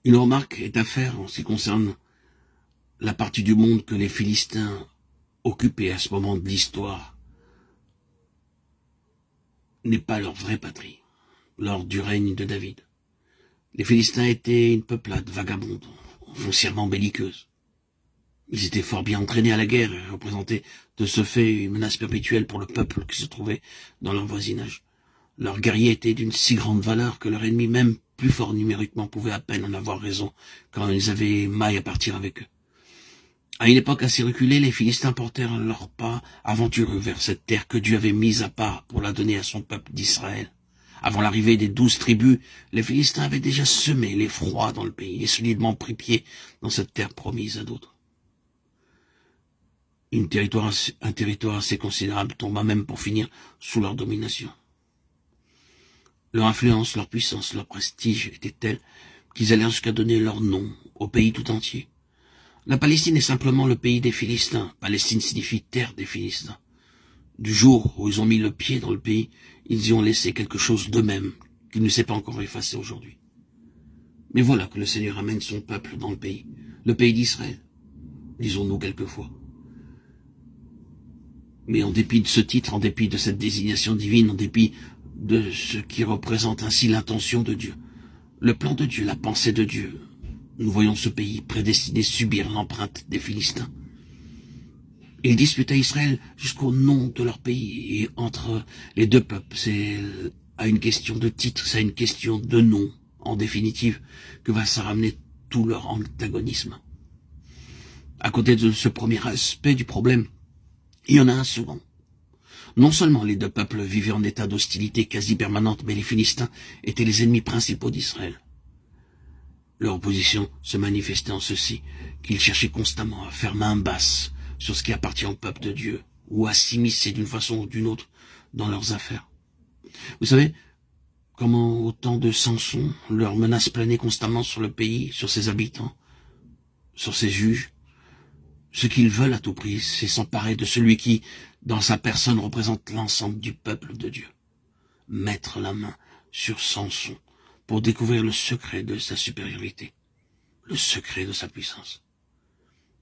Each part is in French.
Une remarque est à faire en ce qui concerne la partie du monde que les Philistins occupaient à ce moment de l'histoire n'est pas leur vraie patrie, lors du règne de David. Les Philistins étaient une peuplade vagabonde, foncièrement belliqueuse. Ils étaient fort bien entraînés à la guerre et représentaient de ce fait une menace perpétuelle pour le peuple qui se trouvait dans leur voisinage. Leurs guerriers étaient d'une si grande valeur que leur ennemi, même plus fort numériquement, pouvait à peine en avoir raison quand ils avaient maille à partir avec eux. À une époque assez reculée, les Philistins portèrent leurs pas aventureux vers cette terre que Dieu avait mise à part pour la donner à son peuple d'Israël. Avant l'arrivée des 12 tribus, les Philistins avaient déjà semé l'effroi dans le pays et solidement pris pied dans cette terre promise à d'autres. Un territoire assez considérable tomba même pour finir sous leur domination. Leur influence, leur puissance, leur prestige étaient tels qu'ils allèrent jusqu'à donner leur nom au pays tout entier. La Palestine est simplement le pays des Philistins. Palestine signifie terre des Philistins. Du jour où ils ont mis le pied dans le pays, ils y ont laissé quelque chose d'eux-mêmes qui ne s'est pas encore effacé aujourd'hui. Mais voilà que le Seigneur amène son peuple dans le pays d'Israël, disons-nous quelquefois. Mais en dépit de ce titre, en dépit de cette désignation divine, en dépit de ce qui représente ainsi l'intention de Dieu, le plan de Dieu, la pensée de Dieu, nous voyons ce pays prédestiné subir l'empreinte des Philistins. Ils disputent à Israël jusqu'au nom de leur pays, et entre les deux peuples, c'est à une question de titre, c'est à une question de nom, en définitive, que va se ramener tout leur antagonisme. À côté de ce premier aspect du problème, il y en a un second. Non seulement les deux peuples vivaient en état d'hostilité quasi permanente, mais les Philistins étaient les ennemis principaux d'Israël. Leur opposition se manifestait en ceci, qu'ils cherchaient constamment à faire main basse sur ce qui appartient au peuple de Dieu, ou à s'immiscer d'une façon ou d'une autre dans leurs affaires. Vous savez comment au temps de Samson, leur menace planait constamment sur le pays, sur ses habitants, sur ses juges. Ce qu'ils veulent à tout prix, c'est s'emparer de celui qui, dans sa personne, représente l'ensemble du peuple de Dieu. Mettre la main sur Samson pour découvrir le secret de sa supériorité, le secret de sa puissance.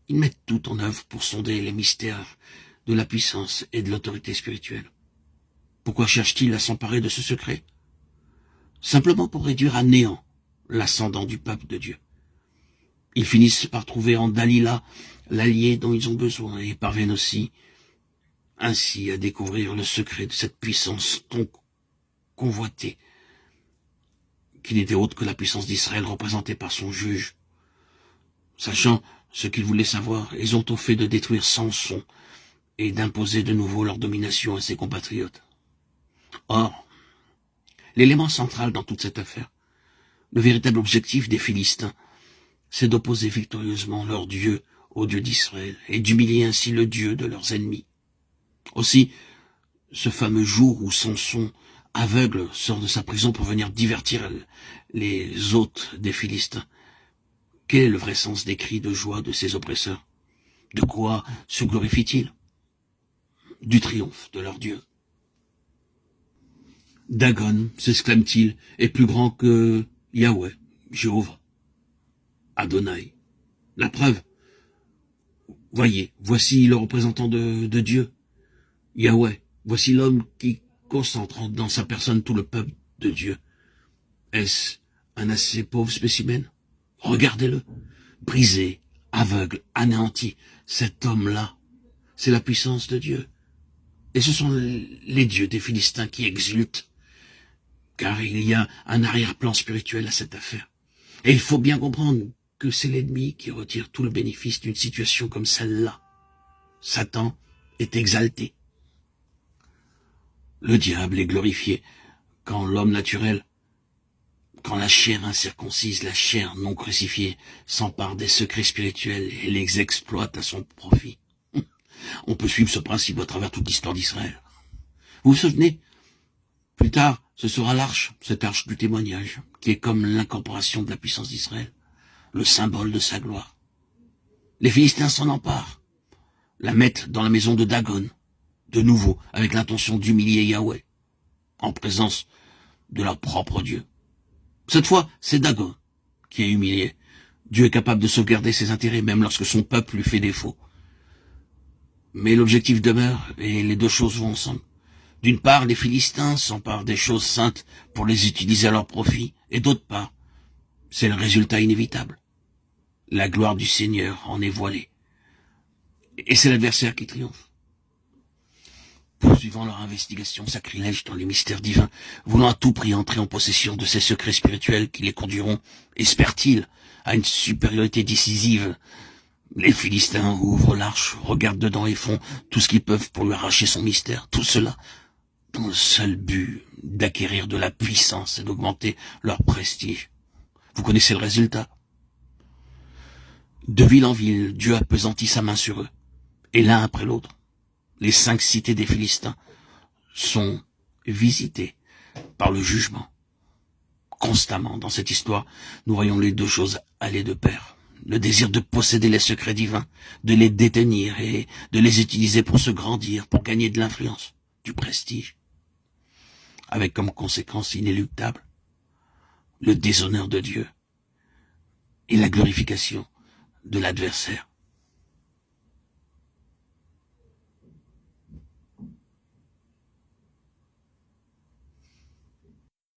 Ils mettent tout en œuvre pour sonder les mystères de la puissance et de l'autorité spirituelle. Pourquoi cherchent-ils à s'emparer de ce secret? Simplement pour réduire à néant l'ascendant du peuple de Dieu. Ils finissent par trouver en Dalila l'allié dont ils ont besoin et parviennent aussi ainsi à découvrir le secret de cette puissance tant convoitée, qui n'était autre que la puissance d'Israël représentée par son juge. Sachant ce qu'ils voulaient savoir, ils ont au fait de détruire Samson et d'imposer de nouveau leur domination à ses compatriotes. Or, l'élément central dans toute cette affaire, le véritable objectif des Philistins, c'est d'opposer victorieusement leur Dieu au Dieu d'Israël et d'humilier ainsi le Dieu de leurs ennemis. Aussi, ce fameux jour où Samson, aveugle, sort de sa prison pour venir divertir les hôtes des Philistins, quel est le vrai sens des cris de joie de ses oppresseurs? De quoi se glorifient-ils? Du triomphe de leur Dieu. Dagon, s'exclame-t-il, est plus grand que Yahweh, Jéhovah, Adonai. La preuve, voyez, voici le représentant de Dieu, Yahweh, voici l'homme qui concentre dans sa personne tout le peuple de Dieu. Est-ce un assez pauvre spécimen? Regardez-le, brisé, aveugle, anéanti, cet homme-là, c'est la puissance de Dieu. Et ce sont les dieux des Philistins qui exultent, car il y a un arrière-plan spirituel à cette affaire. Et il faut bien comprendre que c'est l'ennemi qui retire tout le bénéfice d'une situation comme celle-là. Satan est exalté. Le diable est glorifié quand l'homme naturel, quand la chair incirconcise, la chair non crucifiée, s'empare des secrets spirituels et les exploite à son profit. On peut suivre ce principe à travers toute l'histoire d'Israël. Vous vous souvenez? Plus tard, ce sera l'arche, cette arche du témoignage, qui est comme l'incorporation de la puissance d'Israël, le symbole de sa gloire. Les Philistins s'en emparent, la mettent dans la maison de Dagon, de nouveau avec l'intention d'humilier Yahweh, en présence de leur propre Dieu. Cette fois, c'est Dagon qui est humilié. Dieu est capable de sauvegarder ses intérêts même lorsque son peuple lui fait défaut. Mais l'objectif demeure et les deux choses vont ensemble. D'une part, les Philistins s'emparent des choses saintes pour les utiliser à leur profit, et d'autre part, c'est le résultat inévitable. La gloire du Seigneur en est voilée. Et c'est l'adversaire qui triomphe. Poursuivant leur investigation sacrilège dans les mystères divins, voulant à tout prix entrer en possession de ces secrets spirituels qui les conduiront, espèrent-ils, à une supériorité décisive, les Philistins ouvrent l'arche, regardent dedans et font tout ce qu'ils peuvent pour lui arracher son mystère. Tout cela dans le seul but d'acquérir de la puissance et d'augmenter leur prestige. Vous connaissez le résultat. De ville en ville, Dieu appesantit sa main sur eux. Et l'un après l'autre, les 5 cités des Philistins sont visitées par le jugement. Constamment, dans cette histoire, nous voyons les deux choses aller de pair. Le désir de posséder les secrets divins, de les détenir et de les utiliser pour se grandir, pour gagner de l'influence, du prestige. Avec comme conséquence inéluctable le déshonneur de Dieu et la glorification de l'adversaire.